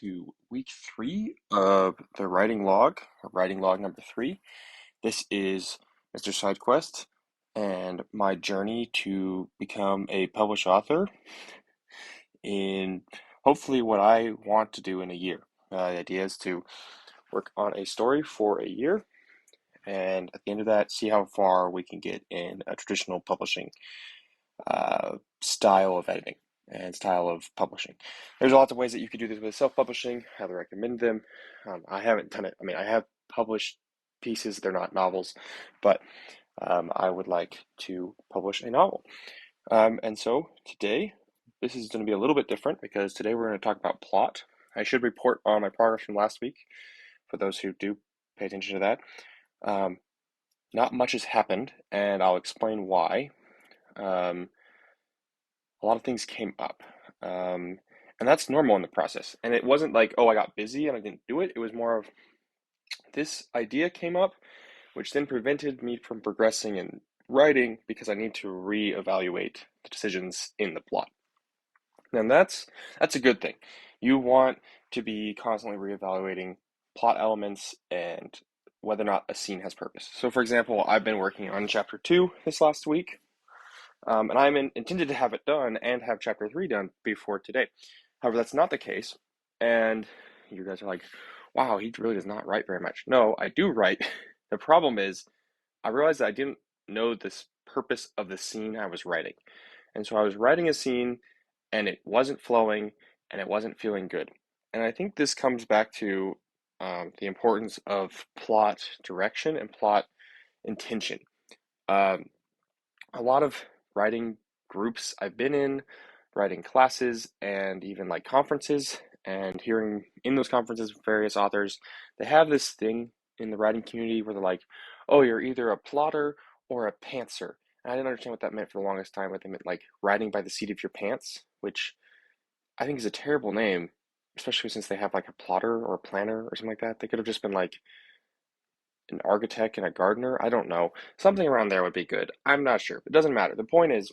to week 3 of the writing log number 3. This is Mr. SideQuest and my journey to become a published author in hopefully what I want to do in a year. The idea is to work on a story for a year, and at the end of that, see how far we can get in a traditional publishing style of editing and style of publishing. There's lots of ways that you could do this with self-publishing. I highly recommend them. I haven't done it. I mean, I have published pieces. They're not novels, but I would like to publish a novel. And so today, this is going to be a little bit different because today we're going to talk about plot. I should report on my progress from last week for those who do pay attention to that. Not much has happened, and I'll explain why. A lot of things came up. And that's normal in the process. And it wasn't like, oh, I got busy and I didn't do it. It was more of this idea came up, which then prevented me from progressing in writing because I need to reevaluate the decisions in the plot. And that's a good thing. You want to be constantly reevaluating plot elements and whether or not a scene has purpose. So, for example, I've been working on chapter 2 this last week. And I intended to have it done and have chapter 3 done before today. However, that's not the case. And you guys are like, wow, he really does not write very much. No, I do write. The problem is, I realized that I didn't know this purpose of the scene I was writing. And so I was writing a scene and it wasn't flowing and it wasn't feeling good. And I think this comes back to the importance of plot direction and plot intention. Um, a lot of writing groups I've been in, writing classes, and even like conferences, and hearing in those conferences various authors, they have this thing in the writing community where they're like, oh, you're either a plotter or a pantser. And I didn't understand what that meant for the longest time, but they meant like writing by the seat of your pants, which I think is a terrible name, especially since they have like a plotter or a planner or something like that. They could have just been like an architect and a gardener. I don't know. Something around there would be good. I'm not sure. It doesn't matter. The point is,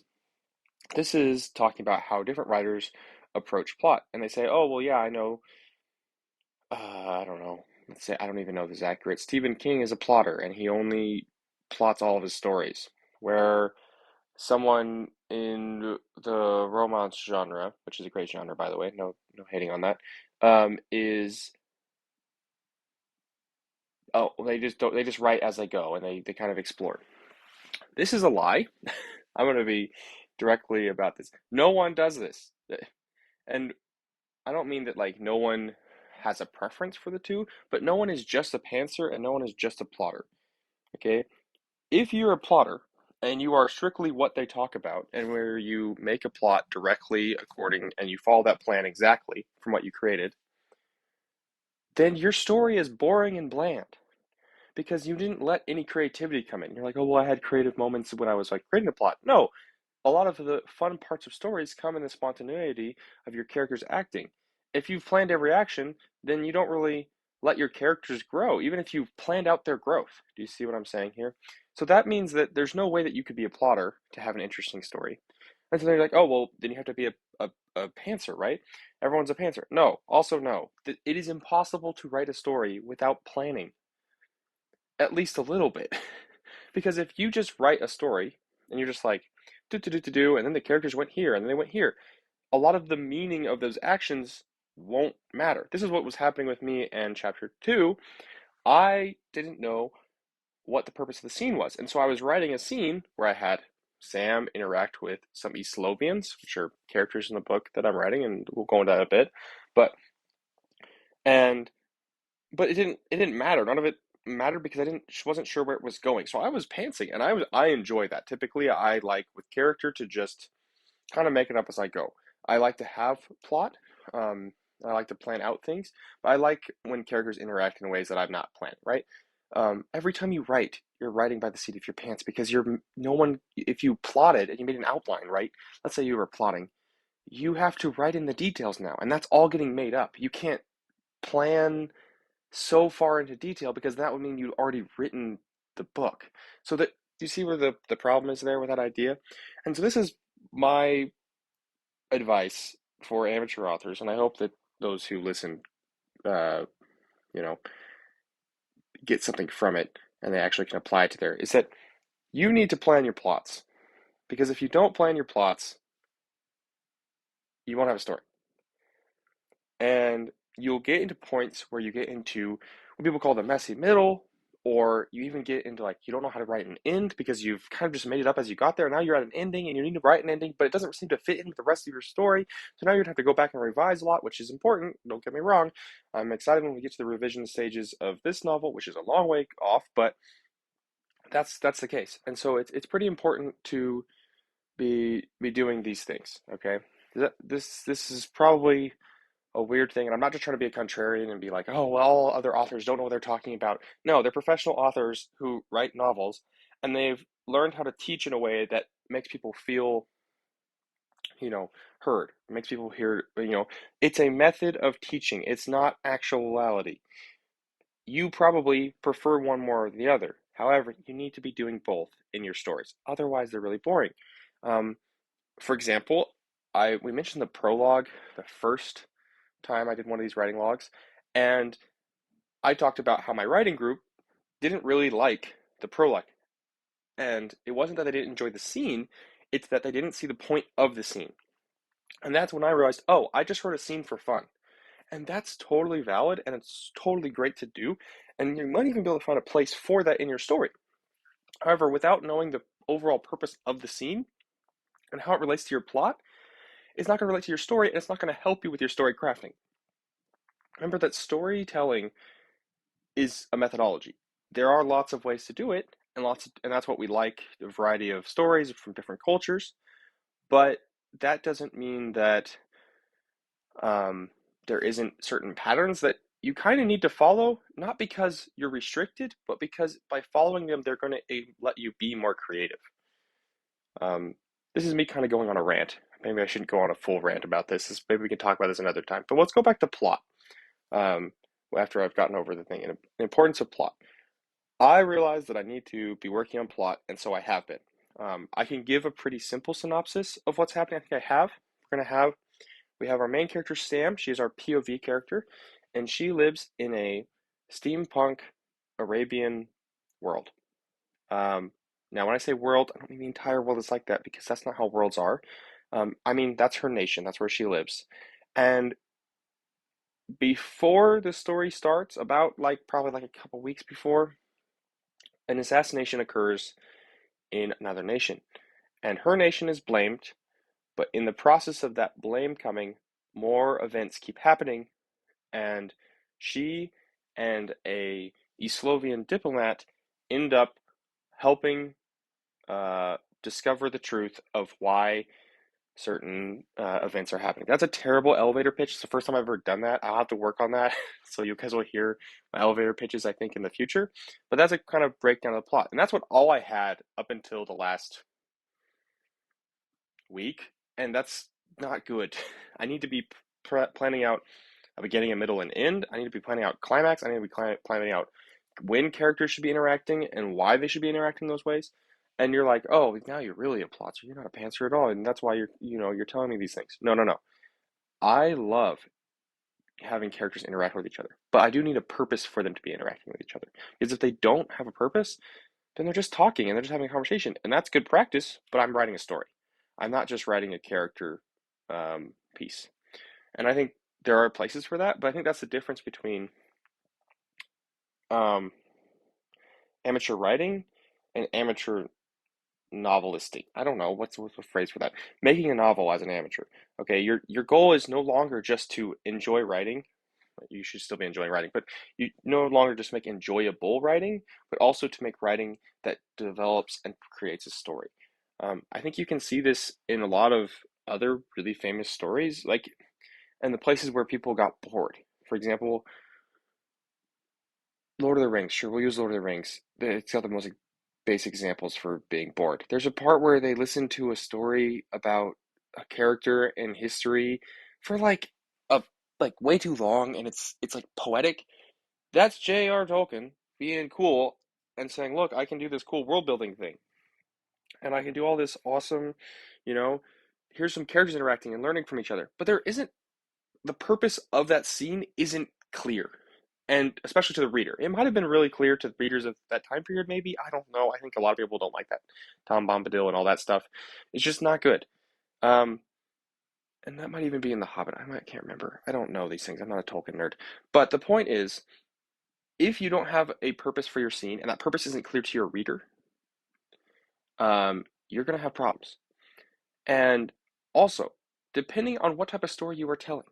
this is talking about how different writers approach plot. And they say, oh, well, yeah, I know, I don't know. Let's say, I don't even know if this is accurate. Stephen King is a plotter and he only plots all of his stories. Where someone in the romance genre, which is a great genre, by the way, no hating on that, is, oh, they just don't, they just write as they go and they kind of explore. This is a lie. I'm going to be directly about this. No one does this. And I don't mean that like no one has a preference for the two, but no one is just a pantser and no one is just a plotter. Okay? If you're a plotter and you are strictly what they talk about and where you make a plot directly according and you follow that plan exactly from what you created, then your story is boring and bland because you didn't let any creativity come in. You're like, oh, well, I had creative moments when I was like creating the plot. No, a lot of the fun parts of stories come in the spontaneity of your characters acting. If you've planned every action, then you don't really let your characters grow, even if you've planned out their growth. Do you see what I'm saying here? So that means that there's no way that you could be a plotter to have an interesting story. And so they're like, oh, well, then you have to be a pantser, right? Everyone's a pantser. No, also no. It is impossible to write a story without planning, at least a little bit. Because if you just write a story and you're just like, do, and then the characters went here and then they went here, a lot of the meaning of those actions won't matter. This is what was happening with me in chapter 2. I didn't know what the purpose of the scene was. And so I was writing a scene where I had Sam interact with some East Slovians, which are characters in the book that I'm writing, and we'll go into that a bit. But and but it didn't matter. None of it mattered because I wasn't sure where it was going. So I was pantsing, and I enjoy that. Typically, I like with character to just kind of make it up as I go. I like to have plot. Um, I like to plan out things, but I like when characters interact in ways that I've not planned. Right? Every time you write, you're writing by the seat of your pants because you're no one. If you plotted and you made an outline, right? Let's say you were plotting, you have to write in the details now, and that's all getting made up. You can't plan so far into detail because that would mean you'd already written the book. So that do you see where the problem is there with that idea? And so this is my advice for amateur authors, and I hope that those who listen uh, you know, get something from it and they actually can apply it to there, is that you need to plan your plots. Because if you don't plan your plots, you won't have a story. And you'll get into points where you get into what people call the messy middle, or you even get into like you don't know how to write an end because you've kind of just made it up as you got there. Now you're at an ending and you need to write an ending, but it doesn't seem to fit in with the rest of your story. So now you'd have to go back and revise a lot, which is important. Don't get me wrong. I'm excited when we get to the revision stages of this novel, which is a long way off, but that's the case. And so it's pretty important to be doing these things. Okay, this is probably a weird thing, and I'm not just trying to be a contrarian and be like, oh, well, all other authors don't know what they're talking about. No, they're professional authors who write novels, and they've learned how to teach in a way that makes people feel, heard. It makes people hear, it's a method of teaching. It's not actuality. You probably prefer one more than the other. However, you need to be doing both in your stories. Otherwise, they're really boring. Um, for example, we mentioned the prologue the first time I did one of these writing logs, and I talked about how my writing group didn't really like the prologue. And it wasn't that they didn't enjoy the scene, it's that they didn't see the point of the scene. And that's when I realized, oh, I just wrote a scene for fun. And that's totally valid and it's totally great to do. And you might even be able to find a place for that in your story. However, without knowing the overall purpose of the scene and how it relates to your plot, it's not going to relate to your story and it's not going to help you with your story crafting. Remember that storytelling is a methodology. There are lots of ways to do it, and that's what we like, a variety of stories from different cultures. But that doesn't mean that um, there isn't certain patterns that you kind of need to follow, not because you're restricted, but because by following them, they're going to let you be more creative. Um, this is me kind of going on a rant. Maybe I shouldn't go on a full rant about this. Maybe we can talk about this another time. But let's go back to plot. Um, After I've gotten over the thing and the importance of plot. I realized that I need to be working on plot, and so I have been. I can give a pretty simple synopsis of what's happening. I think I have. We have our main character, Sam. She is our POV character, and she lives in a steampunk Arabian world. Now, when I say world, I don't mean the entire world is like that because that's not how worlds are. I mean, that's her nation, that's where she lives. And before the story starts, about probably like a couple weeks before, an assassination occurs in another nation. And her nation is blamed, but in the process of that blame coming, more events keep happening, and she and a Slovian diplomat end up helping discover the truth of why certain events are happening. That's a terrible elevator pitch. It's the first time I've ever done that. I'll have to work on that. So you guys will hear my elevator pitches, I think, in the future. But that's a kind of breakdown of the plot. And that's what all I had up until the last week. And that's not good. I need to be planning out a beginning, a middle, and end. I need to be planning out climax. I need to be planning out when characters should be interacting and why they should be interacting those ways. And you're like, oh, now you're really a plotzer. You're not a pantser at all, and that's why you're telling me these things. No, no, no. I love having characters interact with each other, but I do need a purpose for them to be interacting with each other. Because if they don't have a purpose, then they're just talking and they're just having a conversation, and that's good practice. But I'm writing a story. I'm not just writing a character piece. And I think there are places for that, but I think that's the difference between um, amateur writing and amateur novelistic. I don't know what's the phrase for that. Making a novel as an amateur. Okay, your goal is no longer just to enjoy writing. You should still be enjoying writing, but you no longer just make enjoyable writing, but also to make writing that develops and creates a story. I think you can see this in a lot of other really famous stories, like and the places where people got bored. For example, Lord of the Rings. Sure, we'll use Lord of the Rings. It's got the most basic examples for being bored. There's a part where they listen to a story about a character in history for a way too long, and it's like poetic. That's J.R. Tolkien being cool and saying, "Look, I can do this cool world building thing, and I can do all this awesome, you know, here's some characters interacting and learning from each other." But there isn't the purpose of that scene isn't clear, and especially to the reader. It might have been really clear to the readers of that time period, maybe. I don't know. I think a lot of people don't like that. Tom Bombadil and all that stuff. It's just not good. Um, and that might even be in The Hobbit. Can't remember. I don't know these things. I'm not a Tolkien nerd. But the point is, if you don't have a purpose for your scene, and that purpose isn't clear to your reader, you're going to have problems. And also, depending on what type of story you are telling,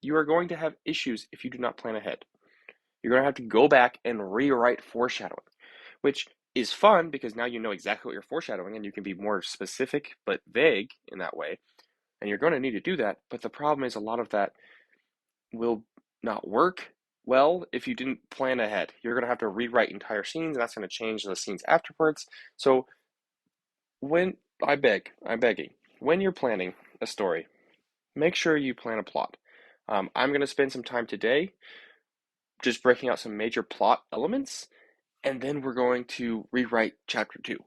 you are going to have issues if you do not plan ahead. You're going to have to go back and rewrite foreshadowing, which is fun because now you know exactly what you're foreshadowing and you can be more specific but vague in that way. And you're going to need to do that. But the problem is a lot of that will not work well if you didn't plan ahead. You're going to have to rewrite entire scenes, and that's going to change the scenes afterwards. So when I'm begging, when you're planning a story, make sure you plan a plot. I'm going to spend some time today just breaking out some major plot elements, and then we're going to rewrite chapter two,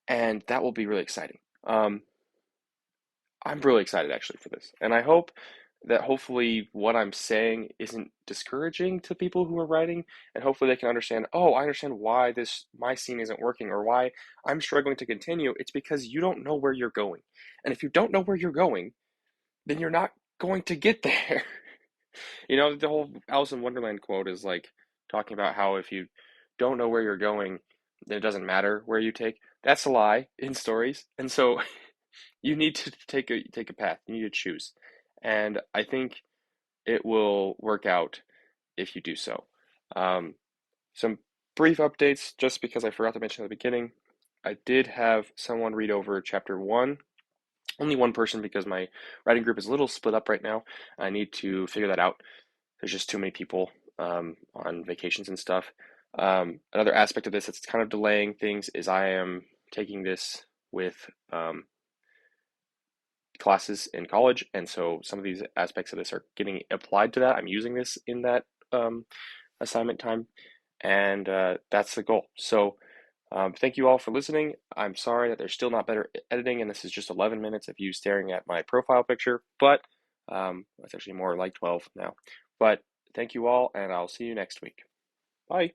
and that will be really exciting. I'm really excited actually for this, and I hope that hopefully what I'm saying isn't discouraging to people who are writing, and hopefully they can understand, oh, I understand why this my scene isn't working or why I'm struggling to continue. It's because you don't know where you're going. And if you don't know where you're going, then you're not going to get there. You know, the whole Alice in Wonderland quote is like talking about how if you don't know where you're going, then it doesn't matter where you take. That's a lie in stories. And so you need to take a path. You need to choose. And I think it will work out if you do so. Um, some brief updates, just because I forgot to mention at the beginning. I did have someone read over chapter one. Only one person because my writing group is a little split up right now. I need to figure that out. There's just too many people on vacations and stuff. Another aspect of this that's kind of delaying things is I am taking this with classes in college, and so some of these aspects of this are getting applied to that. I'm using this in that assignment time, and that's the goal. So thank you all for listening. I'm sorry that there's still not better editing, and this is just 11 minutes of you staring at my profile picture, but it's actually more like 12 now. But thank you all, and I'll see you next week. Bye.